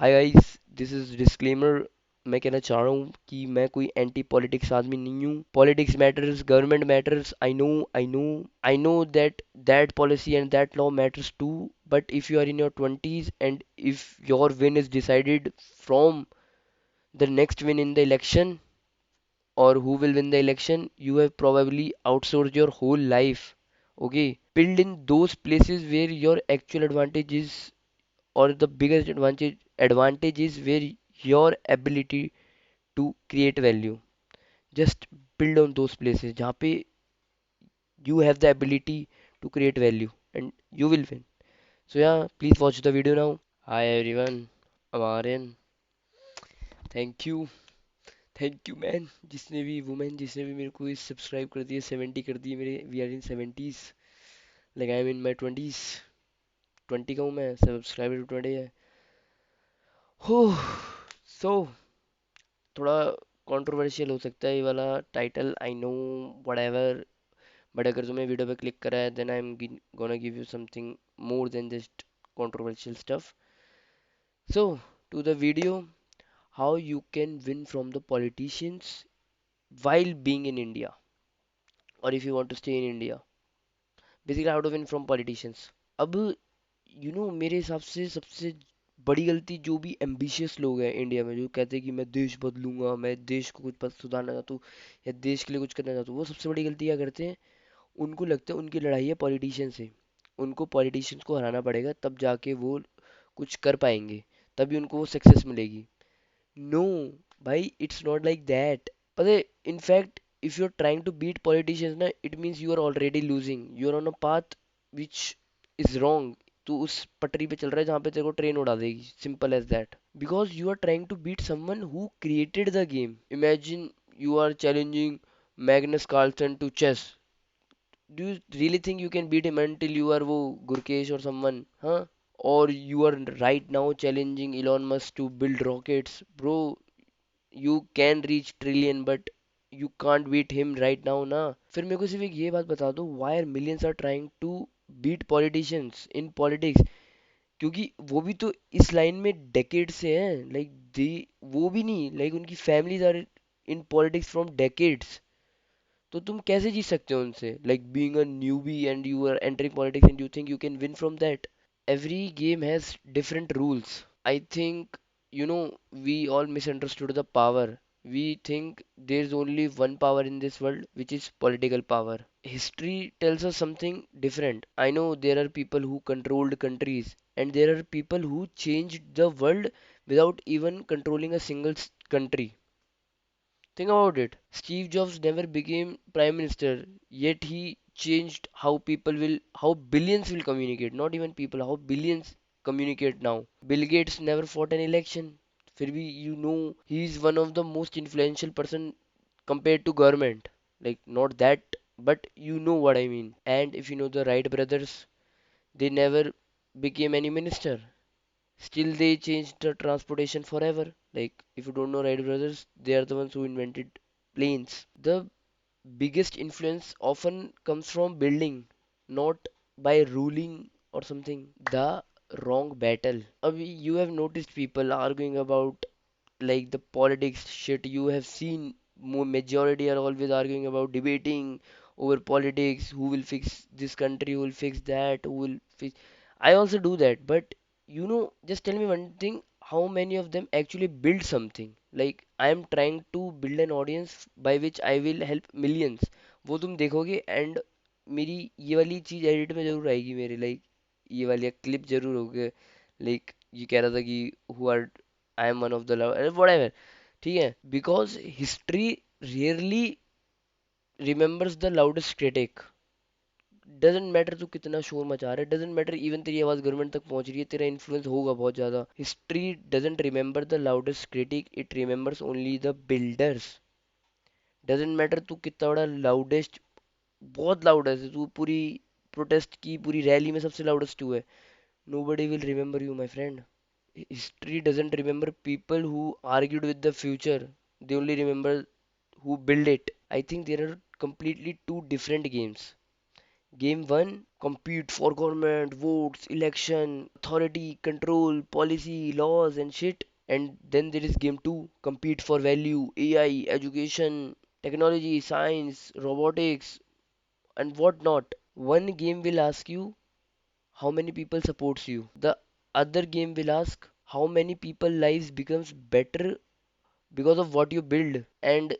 Hi guys, this is disclaimer. मैं कहना चाह रहा हूँ कि मैं कोई एंटी पॉलिटिक्स आदमी नहीं हूँ। Politics matters, government matters, I know that that policy and that law matters too, but if you are in your 20s and if your win is decided from the next win in the election or who will win the election, you have probably outsourced your whole life. Okay, build in those places where your actual advantage is, or the biggest advantage is where your ability to create value. Just build on those places जहाँ पे you have the ability to create value and you will win. So yeah, please watch the video now. Hi everyone, I'm Aryan. Thank you, thank you man, जिसने भी women जिसने भी मेरे को इस subscribe कर दिया, 70 कर दिए मेरे। We are in 70s, like I am in my 20s। 20 का हूँ मैं, सब्सक्राइबर 20 है। हो सो थोड़ा कंट्रोवर्शियल हो सकता है ये वाला title, I know, whatever. But अगर तुम्हें वीडियो पे क्लिक करा है, then I am gonna give you something more than just controversial stuff. So, to the video, how you can win from the politicians while being in India, or if you want to stay in India. Basically, how to win from politicians. अब मेरे हिसाब से सबसे बड़ी गलती जो भी ambitious लोग हैं इंडिया में, जो कहते हैं कि मैं देश बदलूंगा, मैं देश को कुछ पद सुधारना चाहता हूँ या देश के लिए कुछ करना चाहता हूँ, वो सबसे बड़ी गलती क्या करते हैं? उनको लगता है उनकी लड़ाई है पॉलिटिशियन से, उनको पॉलिटिशियंस को हराना पड़ेगा तब जाके वो कुछ कर पाएंगे, तभी उनको वो सक्सेस मिलेगी। नो भाई, इट्स नॉट लाइक दैट। पता है, in fact if you are trying to beat politicians ना, it means you are already losing, you are on a path which is wrong. तू उस पटरी पे चल रहा है जहाँ पे तेरे को ट्रेन उड़ा देगी, simple as that. Because you are trying to beat someone who created the game. Imagine you are challenging Magnus Carlsen to chess. Do you really think you can beat him until you are वो गुरकेश और someone? हाँ? और you are right now challenging Elon Musk to build rockets, bro. You can reach trillion, but you can't beat him right now ना। फिर मेरे को सिर्फ एक ये बात बता दो, why are millions are trying to beat politicians in politics? क्योंकि वो भी तो इस लाइन में डेकेड से हैं, लाइक दे, वो भी नहीं, लाइक उनकी families are in politics from decades. तो तुम कैसे जीत सकते हो उनसे? Like being a newbie and you are entering politics and you think you can win from that? Every game has different rules. I think, we all misunderstood the power. We think there's only one power in this world, which is political power. History tells us something different. I know there are people who controlled countries, and there are people who changed the world without even controlling a single country. Think about it. Steve Jobs never became prime minister, yet he changed how billions will communicate. Not even people, how billions communicate now. Bill Gates never fought an election. फिर भी he is one of the most influential person compared to government. Like not that, but you know what I mean. And if you know the Wright brothers, they never became any minister. Still, they changed the transportation forever. Like, if you don't know Wright brothers, they are the ones who invented planes. The biggest influence often comes from building, not by ruling or something. The wrong battle. You have noticed people arguing about like the politics shit. You have seen majority are always arguing about debating over politics, who will fix this country, who will fix that, who will fix. I also do that, but just tell me one thing, how many of them actually build something? Like I am trying to build an audience by which I will help millions, वो तुम देखोगे, and मेरी ये वाली चीज edit में जरूर आएगी मेरे, लाइक ये वाली क्लिप जरूर होगी, लाइक ये कह रहा था कि who are, I am one of the love, whatever. ठीक है, because history really remembers the loudest critic. Doesn't matter तू कितना शोर मचा रहा है, डजेंट मैटर इवन तेरी आवाज गवर्नमेंट तक पहुंच रही है, तेरा इन्फ्लुएंस होगा बहुत ज्यादा। History doesn't remember the loudest critic, it remembers only the builders. Doesn't matter तू कितना बड़ा लाउडेस्ट, बहुत लाउड है तू, पूरी प्रोटेस्ट की पूरी रैली में सबसे लाउडेस्ट तू है, nobody will remember you, my friend. History doesn't remember people who argued with the future, they only remember who built it. I think there are completely two different games. Game 1, compete for government, votes, election, authority, control, policy, laws, and shit. And then there is game 2, compete for value, AI, education, technology, science, robotics, and whatnot. One game will ask you how many people supports you. The other game will ask how many people lives becomes better because of what you build. And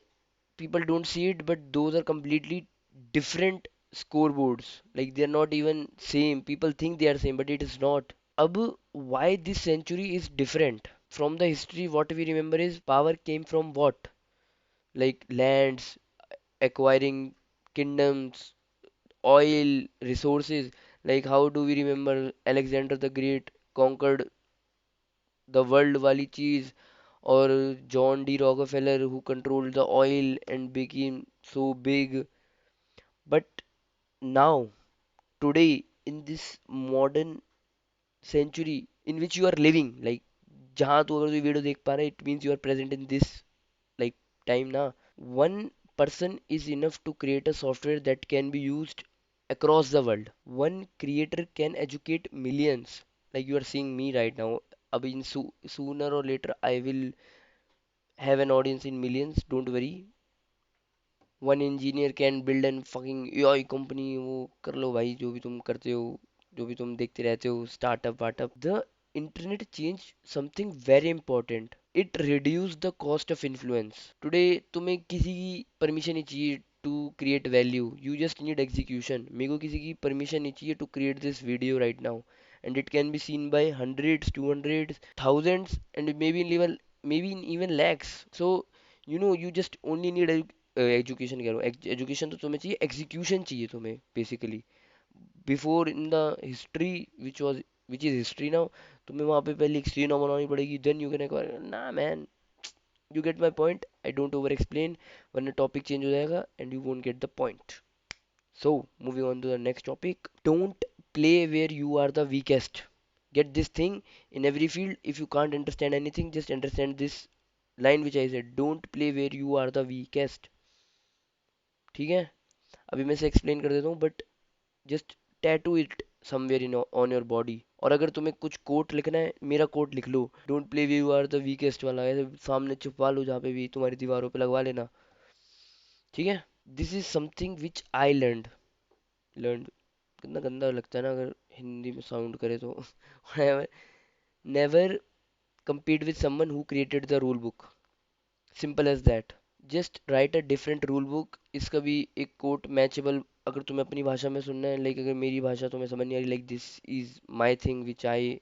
people don't see it, but those are completely different scoreboards. Like they're not even same. People think they are same, but it is not. Ab, why this century is different from the history? What we remember is power came from what? Like lands, acquiring kingdoms, oil, resources. Like how do we remember Alexander the Great conquered the world wali cheese, or John D. Rockefeller who controlled the oil and became so big. But now, today, in this modern century in which you are living, like जहाँ तू अगर तू video देख पा रहा है, it means you are present in this like time ना. One person is enough to create a software that can be used across the world. One creator can educate millions. Like you are seeing me right now. Abhi sooner or later I will have an audience in millions. Don't worry. One engineer can build an fucking AI company. वो कर लो भाई जो भी तुम करते हो, जो भी तुम देखते रहते हो, startup वार्टअप. The internet changed something very important. It reduced the cost of influence. Today तुम्हें किसी की परमिशन नहीं चाहिए to create value. You just need execution. मेरे को किसी की परमिशन नहीं चाहिए to create this video right now. And it can be seen by hundreds, 200s, thousands, and maybe in even lakhs. So you just only need education कह रहा हूँ. Education तो तुम्हें चाहिए, एग्जीक्यूशन चाहिए तुम्हें basically. Before in the history which is history now, तुम्हें वहाँ पे पहले एक सीना बनानी पड़ेगी, देन यू कैन एक्वायर ना man. You get my point. I don't over explain, वरना टॉपिक चेंज हो जाएगा and you won't get the point. So moving on to the next topic. Don't play where you are the weakest. Get this thing in every field. If you can't understand anything, just understand this line which I said. Don't play where you are the weakest. ठीक है. अभी मैं इसे explain कर देता हूँ, but just tattoo it somewhere in on your body. और अगर तुम्हें कुछ कोट लिखना है, मेरा कोट लिख लो, don't play you are the weakest वाला, ऐसे सामने छुपवा लो, जहाँ पे भी तुम्हारी दीवारों पे लगवा लेना. ठीक है. This is something which I learn. कितना गंदा लगता है ना अगर हिंदी में साउंड करे तो. Never compete with someone who created the rule book. Simple as that. Just write a different rule book. इसका भी एक कोट मैचेबल अगर तुम्हें अपनी भाषा में सुनना है, लाइक अगर मेरी भाषा तुम्हें समझ नहीं आ रही, like this is my thing which I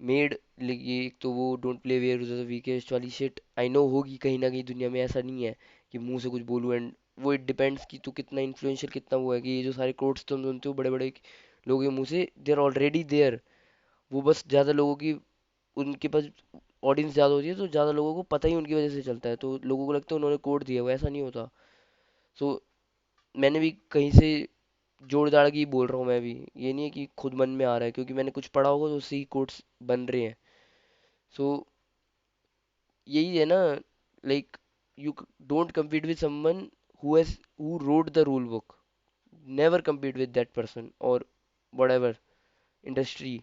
made. Like ये एक तो वो don't play where the weakest वाली शिट आई नो होगी कहीं ना कहीं दुनिया में. ऐसा नहीं है कि मुंह से कुछ बोलूं, एंड वो इट डिपेंड्स कि तू कितना इन्फ्लुएंशियल कितना वो है. कि ये जो सारे कोट्स तुम सुनते हो बड़े बड़े लोगों के मुंह से, दे आर ऑलरेडी देयर. वो बस ज़्यादा लोगों की, उनके पास ऑडियंस ज़्यादा होती है तो ज़्यादा लोगों को पता ही उनकी वजह से चलता है, तो लोगों को लगता है उन्होंने कोड दिया, वो ऐसा नहीं होता. सो मैंने भी कहीं से जोड़ जाड़ के ही बोल रहा हूँ. मैं भी ये नहीं है कि खुद मन में आ रहा है, क्योंकि मैंने कुछ पढ़ा होगा तो उससे ही कोड्स बन रहे हैं. सो यही है ना. Like you don't compete with someone who wrote the rule book. Never compete with that person or whatever industry.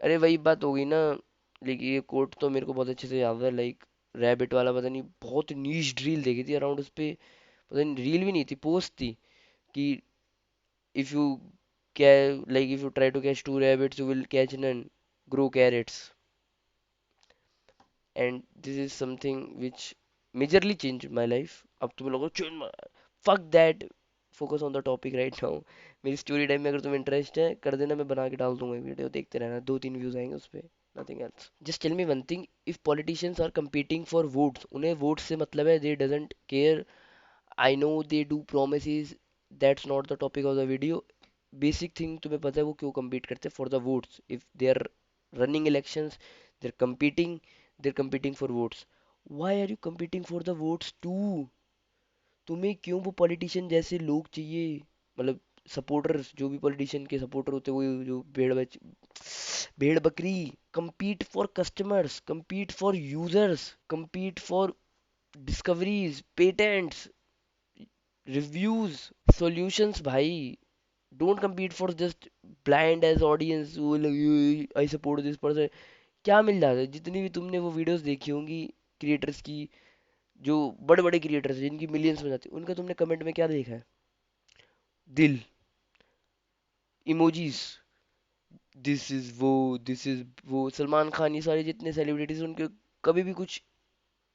अरे वही बात हो गई ना. लेकिन ये कोट तो मेरे को बहुत अच्छे से याद है. लाइक रैबिट वाला, पता नहीं बहुत नीश ड्रील देखी थी अराउंड उस पे. पता नहीं रील भी नहीं थी, पोस्ट थी कि if you like if you try to catch two rabbits you will catch none, grow carrots. And this is something which majorly change my life. अब तुम्हें लोगों change, fuck that, focus on the topic right now. मेरी story time में अगर तुम्हें interest है कर देना, मैं बना के डाल दूंगा वीडियो, देखते रहना, 2-3 व्यूज आएंगे उस पर. Nothing else. Just tell me one thing. If politicians are competing for votes, उन्हें वोट्स से मतलब है, they doesn't care. I know they do promise, that's not the topic of the video. Basic thing तुम्हें पता है वो क्यों compete करते हैं? For the votes. If they are running elections, they are competing, they are competing for votes. Why are you competing for the votes to? तुम्हें क्यों वो पॉलिटिशियन जैसे लोग चाहिए? मतलब सपोर्टर्स, जो भी पॉलिटिशियन के सपोर्टर होते हैं, वो जो भेड़ बकरी. compete for customers, compete for users, compete for discoveries, patents, reviews, solutions भाई. Don't compete for just blind as audience, वो आई सपोर्ट दिस पर्सन। क्या मिल जाता है? जितनी भी तुमने वो वीडियोस देखी होंगी क्रिएटर्स की, जो बड़े बड़े क्रिएटर्स जिनकी मिलियंस में जाती है, उनका तुमने कमेंट में क्या देखा है? दिल, इमोजीज, दिस इज वो सलमान खान, ये सारे जितने सेलिब्रिटीज उनके कभी भी कुछ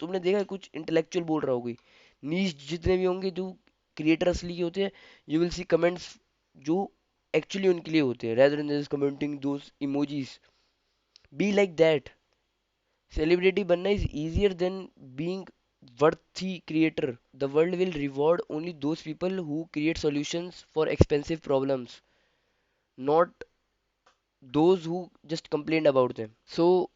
तुमने देखा है कुछ इंटेलेक्चुअल बोल रहा हो कोई? नीच जितने भी होंगे जो क्रिएटर असली के होते हैं, यू विल सी कमेंट्स जो एक्चुअली उनके लिए होते हैं, rather than just commenting those emojis. Be like that. Celebrity बनना is easier than being worthy creator. The world will reward only those people who create solutions for expensive problems, not those who just complain about them. So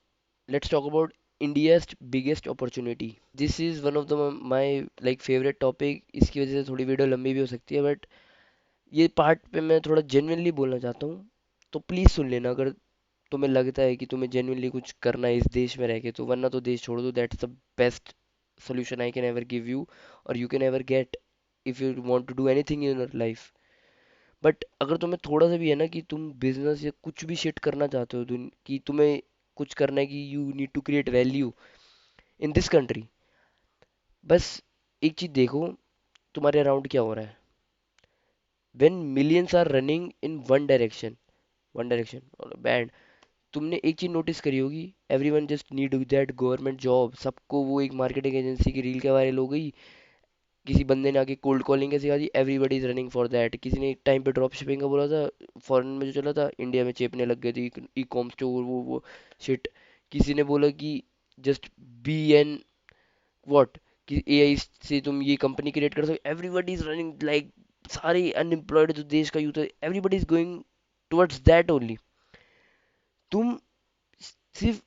let's talk about India's biggest opportunity. This is one of the my like favorite topic. इसकी वजह से थोड़ी video लंबी भी हो सकती है, but ये पार्ट पे मैं थोड़ा जेन्युइनली बोलना चाहता हूँ, तो प्लीज़ सुन लेना अगर तुम्हें लगता है कि तुम्हें जेन्युइनली कुछ करना है इस देश में रह के, तो वरना तो देश छोड़ दो। That's the best solution I can ever give you or you can ever get if you want to do anything in your life. But अगर तुम्हें थोड़ा सा भी है ना कि तुम बिजनेस या कुछ भी शिट करना चाहते हो, कि तुम्हें कुछ करना है, कि you need to create value in this country, बस एक चीज देखो तुम्हारे अराउंड क्या हो रहा है। When millions are running in one direction और बैंड, तुमने एक चीज नोटिस करी होगी, everyone just need that government job. सबको वो एक मार्केटिंग एजेंसी की रील के वायरल हो गई, किसी बंदे ने आके कोल्ड कॉलिंग के सिखा दी, everybody is running for that. किसी ने एक टाइम पे ड्रॉप शिपिंग का बोला था, फॉरेन में जो चला था, इंडिया में चेपने लग गए थे ई कॉम स्टोर, वो शिट। किसी ने बोला कि जस्ट बी एन व्हाट, कि एआई से तुम ये कंपनी क्रिएट कर सकते, एवरीबडी इज रनिंग लाइक, सारे अनएम्प्लॉयड जो देश का यूथ है, everybody is going towards that only. तुम सिर्फ,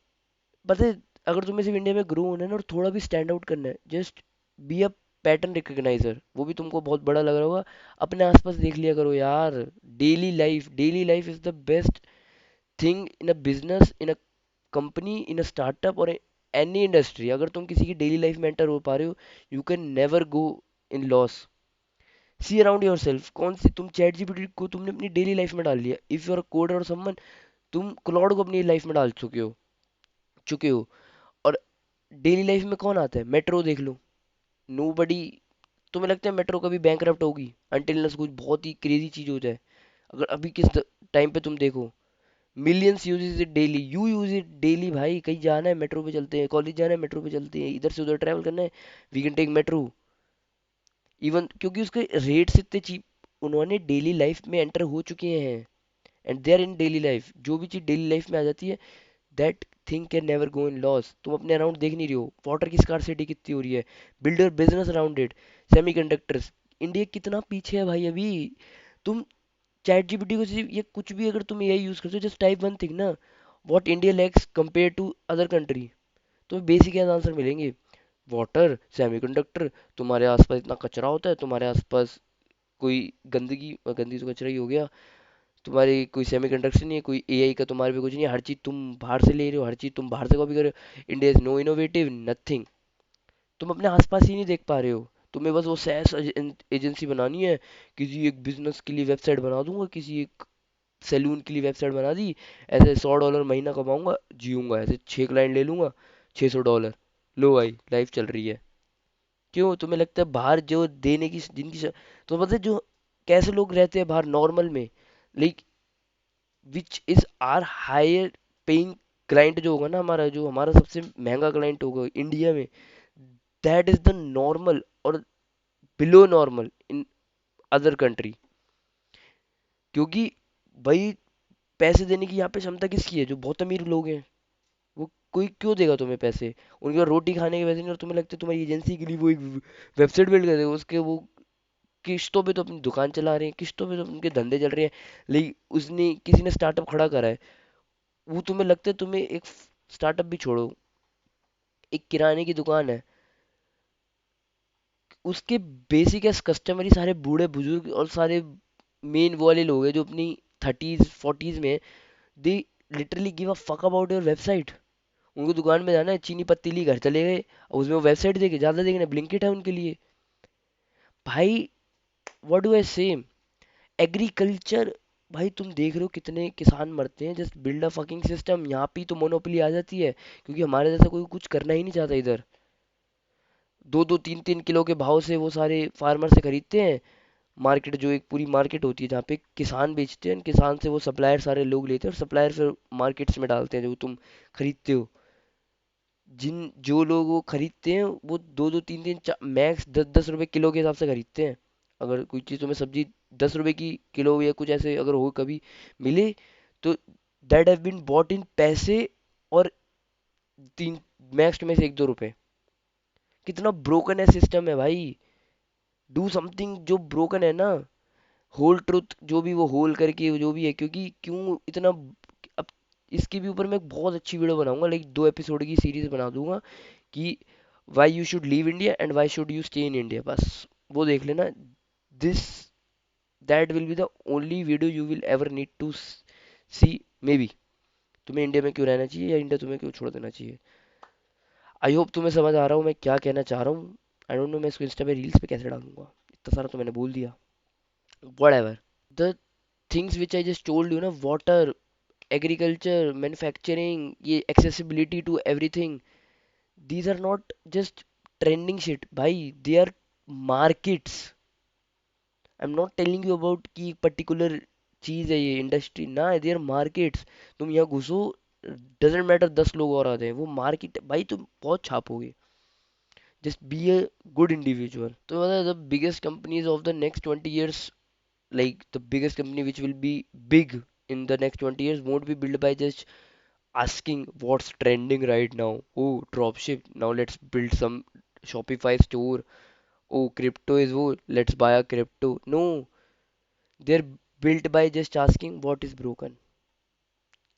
पता है, अगर तुम्हें सिर्फ इंडिया में ग्रो होना है ना और थोड़ा भी स्टैंड आउट करना है, जस्ट बी अ पैटर्न रिकग्नाइजर। वो भी तुमको बहुत बड़ा लग रहा होगा, अपने आसपास देख लिया करो यार। Daily life is the best thing in a business, in a company, in a startup और एनी इंडस्ट्री। अगर तुम किसी की डेली लाइफ में एंटर हो पा रहे हो, you can never go in loss. See around yourself, कौन सी तुम चैट जीपीटी को तुमने अपनी डेली लाइफ में डाल लिया, इफ यू आर कोडर और समवन, तुम क्लाउड को अपनी लाइफ में डाल चुके हो। और डेली लाइफ में कौन आता है? मेट्रो देख लो, नो बडी। तुम्हें लगता है मेट्रो कभी बैंकरप्ट होगी अनटिल अनलेस कुछ बहुत ही क्रेजी चीज हो जाए? अगर अभी किस टाइम पे तुम देखो, millions uses it daily, you use it daily भाई। कहीं जाना है मेट्रो पे चलते हैं, कॉलेज जाना है मेट्रो पे चलते हैं, इधर से उधर ट्रैवल करना है, we can take metro. Even क्योंकि उसके रेट्स इतने चीप, उन्होंने डेली लाइफ में एंटर हो चुके हैं, and they are in daily life. जो भी चीज डेली लाइफ में आ जाती है, that thing can never go in loss. तुम अपने अराउंड देख नहीं रहे हो वाटर की स्कार्सिटी कितनी हो रही है, build your business around it. Semiconductors, India कितना पीछे है भाई अभी। तुम चैट जीपीटी को सिर्फ ये कुछ भी, अगर तुम यही यूज करते हो, जस्ट टाइप वन थिंग ना, what India lacks compare to other country, तो बेसिक आंसर मिलेंगे। वाटर, सेमीकंडक्टर, तुम्हारे आसपास इतना कचरा होता है, तुम्हारे आसपास कोई गंदगी, गंदगी तो कचरा ही हो गया, तुम्हारी कोई सेमीकंडक्टर नहीं है, कोई एआई का तुम्हारे पे कुछ नहीं है, हर चीज तुम बाहर से ले रहे हो, हर चीज तुम बाहर से कॉपी कर रहे हो। India is no innovative nothing. तुम अपने आसपास ही नहीं देख पा रहे हो। तुम्हें बस वो सैस एजेंसी बनानी है, किसी एक बिजनेस के लिए वेबसाइट बना दूंगा, किसी एक सैलून के लिए वेबसाइट बना दी, ऐसे $100 महीना कमाऊंगा, जीऊंगा ऐसे, 6 क्लाइंट ले लूंगा, $600। लो भाई लाइफ चल रही है। क्यों तुम्हें लगता है बाहर जो देने की जिनकी तो पता है जो कैसे लोग रहते हैं बाहर नॉर्मल में, like which is are higher paying client जो होगा ना, हमारा जो हमारा सबसे महंगा क्लाइंट होगा इंडिया में, दैट इज द नॉर्मल और below normal in other country. क्योंकि भाई पैसे देने की यहाँ पे क्षमता किसकी है? जो बहुत अमीर लोग हैं, वो कोई क्यों देगा तुम्हें पैसे? उनके पास रोटी खाने के पैसे नहीं, और तुम्हें लगता है तुम्हारी एजेंसी के लिए वो एक वेबसाइट बिल्ड कर देगा, उसके वो किस्तों पे तो अपनी दुकान चला रहे हैं, किस्तों पे तो उनके धंधे चल रहे हैं। लेकिन उसने किसी ने स्टार्टअप खड़ा करा है, वो तुम्हें लगता है तुम्हें एक स्टार्टअप भी छोड़ो, एक किराने की दुकान है, उसके बेसिक एस कस्टमर ही सारे बूढ़े बुजुर्ग और सारे मेन वाले लोग हैं जो अपनी 30s 40s में, they literally give a fuck about your website. उनको दुकान में जाना है, चीनी पत्ती ली, घर चले गए, और उसमें वो वेबसाइट देखे, ज्यादा देखना, ब्लिंकिट है उनके लिए। भाई व्हाट डू आई से, एग्रीकल्चर, भाई तुम देख रहे हो कितने किसान मरते हैं, just build a fucking system, यहाँ पे ही तो मोनोपोली आ जाती है, क्योंकि हमारे जैसा कोई कुछ करना ही नहीं चाहता इधर। दो दो तीन तीन किलो के भाव से वो सारे फार्मर से खरीदते हैं। मार्केट जो एक पूरी मार्केट होती है जहाँ पे किसान बेचते हैं, किसान से वो सप्लायर सारे लोग लेते हैं, और सप्लायर फिर मार्केट्स में डालते हैं जो तुम खरीदते हो। जिन जो लोग वो खरीदते हैं वो दो दो तीन तीन मैक्स 10-10 रुपए किलो के हिसाब से खरीदते हैं। अगर कोई चीज़ तुम्हें सब्जी 10 रुपए की किलो या कुछ ऐसे अगर हो कभी मिले, तो that have been bought in पैसे, और तीन मैक्स में से 1-2 रुपए। कितना ब्रोकन है सिस्टम है भाई। डू समथिंग जो ब्रोकन है ना, होल ट्रुथ जो भी वो होल करके जो भी है, क्योंकि क्यों इतना। अब इसके भी ऊपर मैं एक बहुत अच्छी वीडियो बनाऊंगा, लाइक 2 एपिसोड की सीरीज बना दूंगा कि why you should leave India and why should you stay in India, बस वो देख लेना। This that will be the only video you will ever need to see, maybe. तुम्हें इंडिया में क्यों रहना चाहिए या इंडिया तुम्हें क्यों छोड़ देना चाहिए। आई होप तुम्हें समझ आ रहा हूँ मैं क्या कहना चाह रहा हूँ। आई डोंट नो मैं इसको इंस्टा पे रील्स पे कैसे डालूंगा, इतना सारा तो मैंने बोल दिया। whatever the things which I just told you ना, water, agriculture, manufacturing, ये accessibility to everything, these are not just trending shit भाई, they are markets. I'm not telling you about कि particular चीज है ये इंडस्ट्री ना, they are markets। तुम यहाँ घुसो, doesn't matter 10 लोग और आ जाए, वो मार्केट भाई तुम बहुत छापोगे। just be a good individual। तो मतलब the biggest companies of the next 20 years, like the biggest company which will be big in the next 20 years won't be built by just asking what's trending right now. Oh, dropship, now let's build some Shopify store. Oh, crypto is वो, let's buy a crypto. No, they're built by just asking what is broken,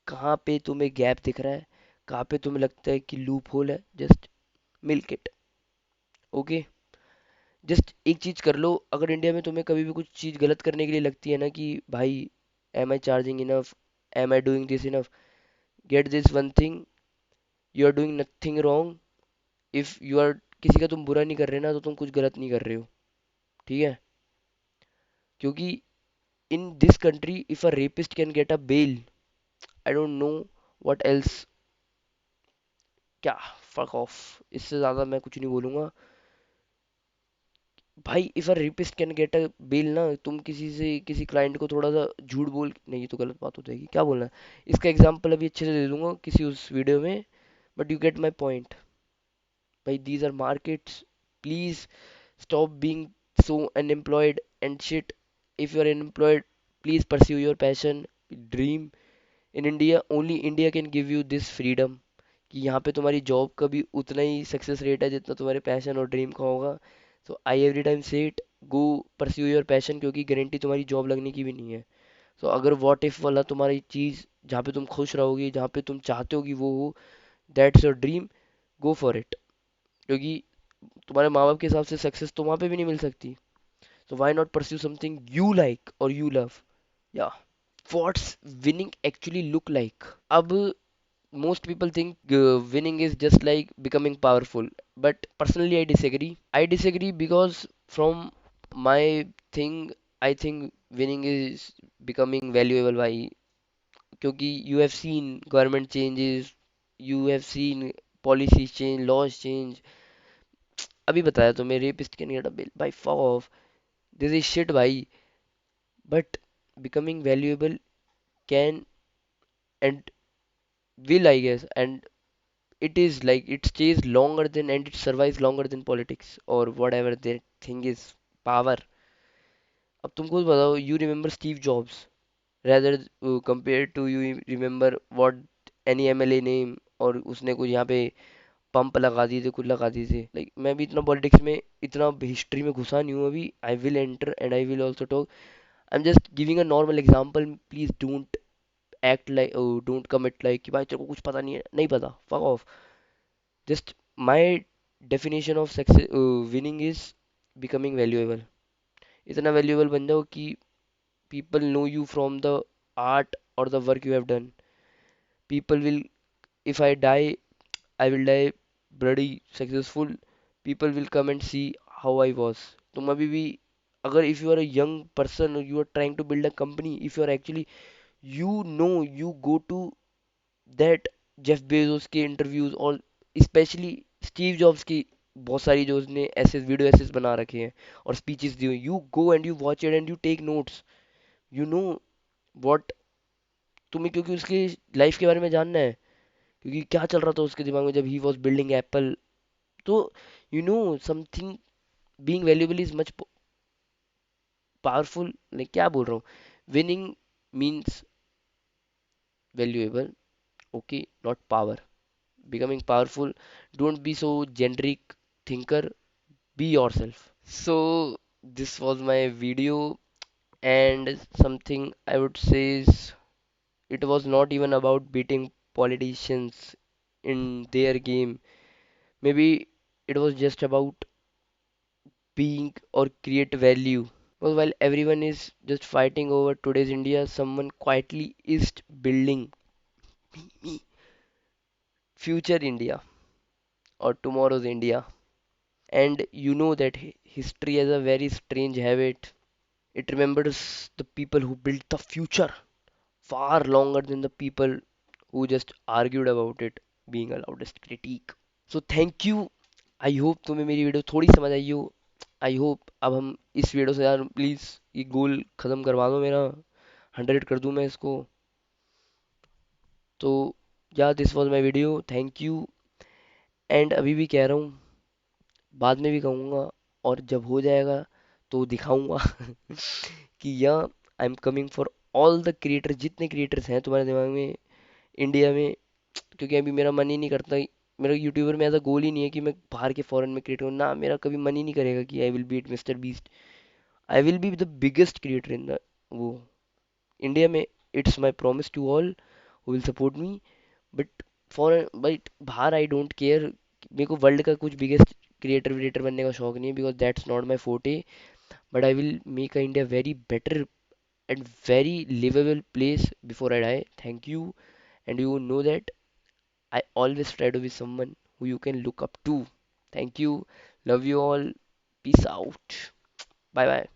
कहाँ पे तुम्हें gap दिख रहा है, कहाँ पे तुम्हें लगता है कि लूप होल है, just milk it. Okay, just एक चीज कर लो, अगर इंडिया में तुम्हें कभी भी कुछ चीज गलत करने के लिए लगती है ना कि भाई am I charging enough, am I doing this enough, get this one thing, you are doing nothing wrong. If you are, किसी का तुम बुरा नहीं कर रहे ना, तो तुम कुछ गलत नहीं कर रहे हो, ठीक है। क्योंकि in this country if a rapist can get a bail, I don't know what else, क्या, फक ऑफ, इससे ज्यादा मैं कुछ नहीं बोलूंगा। भाई if a rapist can get a bail ना, तुम किसी से किसी क्लाइंट को थोड़ा सा झूठ बोल, नहीं ये तो गलत बात हो जाएगी, क्या बोलना है, इसका एग्जांपल अभी अच्छे से दे दूंगा किसी उस वीडियो में, but you get my point. भाई these are markets, please stop being so unemployed and shit। if you are unemployed, please pursue your passion, dream। in India, only India can give you this freedom कि यहाँ पे तुम्हारी job का भी उतना ही success rate है जितना तुम्हारे पैशन और ड्रीम का होगा। सो आई एवरी टाइम से it, go pursue your passion, क्योंकि गारंटी तुम्हारी जॉब लगने की भी नहीं है। सो अगर व्हाट इफ वाला तुम्हारी चीज़ जहाँ पे तुम खुश रहोगी, जहाँ पे तुम चाहते हो कि वो हो, that's your dream, go for it. क्योंकि तुम्हारे माँ बाप के हिसाब से सक्सेस तो वहाँ पे भी नहीं मिल सकती। So why not pursue something you like or you love? Yeah. What's winning actually look like? अब most people think winning is just like becoming powerful, but personally I disagree. I disagree because from my thing, I think winning is becoming valuable by, क्योंकि you have seen government changes, you have seen policies change, laws change। अभी बताया तो मेरे rapist can get a bill भाई, fuck off, this is shit भाई। But becoming valuable can and will, I guess, and it is like it stays longer than and it survives longer than politics or whatever their thing is, power। अब तुम खुद बताओ, you remember Steve Jobs rather compared to you remember what any MLA name, और उसने कुछ यहाँ पे pump लगा दिए थे, कुछ लगा दिए थे, लाइक मैं भी इतना पॉलिटिक्स में, इतना हिस्ट्री में घुसा नहीं हूँ अभी। I will enter and I will also talk. I am just giving a normal example, please don't act like, oh, don't commit like कि भाई तेरे को कुछ पता नहीं है, नहीं पता, fuck off। just my definition of success, winning is becoming valuable। इतना valuable बन जाओ कि people know you from the art or the work you have done। people will, if I die, I will die bloody successful। people will come and see how I was। तुम अभी भी अगर if you are a young person or you are trying to build a company, if you are actually, you go to that Jeff Bezos के interviews और specially Steve jobs की बहुत सारी जो उसने ऐसे वीडियो एसेस बना रखे हैं और स्पीचेस दी हुई, you go and you watch it and you take notes, you know what, तुम्हें क्योंकि उसकी लाइफ के बारे में जानना है, क्योंकि क्या चल रहा था उसके दिमाग में जब ही वॉज बिल्डिंग एप्पल। तो you know something, being valuable is much powerful, like क्या बोल रहा हूँ, winning means valuable, okay, not power, becoming powerful, don't be so generic thinker, be yourself. So this was my video, and something I would say is it was not even about beating politicians in their game. Maybe it was just about being or create value. Well, while everyone is just fighting over today's India, someone quietly is building me future India or tomorrow's India. And you know that history has a very strange habit. It remembers the people who built the future far longer than the people who just argued about it being a loudest critique. So thank you. I hope तुम्हें मेरी video थोड़ी समझ आई हो। I hope अब हम इस video से यार प्लीज़ ये गोल ख़त्म करवा दो मेरा, 100 कर दूं मैं इसको। तो या this was my video, thank you. And अभी भी कह रहा हूँ, बाद में भी कहूँगा, और जब हो जाएगा तो दिखाऊंगा कि या I am coming for all the creator, जितने क्रिएटर्स हैं तुम्हारे दिमाग में इंडिया में। क्योंकि अभी मेरा मन ही नहीं करता, मेरा यूट्यूबर में ऐसा गोल ही नहीं है कि मैं बाहर के फॉरेन में क्रिएट करूँ ना, मेरा कभी मन ही नहीं करेगा कि I will beat Mister Beast. I will be the biggest creator in the वो इंडिया में। It's my promise to all who will support me. But for but बाहर आई डोंट केयर, मेरे को वर्ल्ड का कुछ बिगेस्ट क्रिएटर विएटर बनने का शौक नहीं है, because that's not my forte. But I will make a India very better and very livable place before I die. Thank you. And you know that I always try to be someone who you can look up to. Thank you. Love you all. Peace out. Bye bye.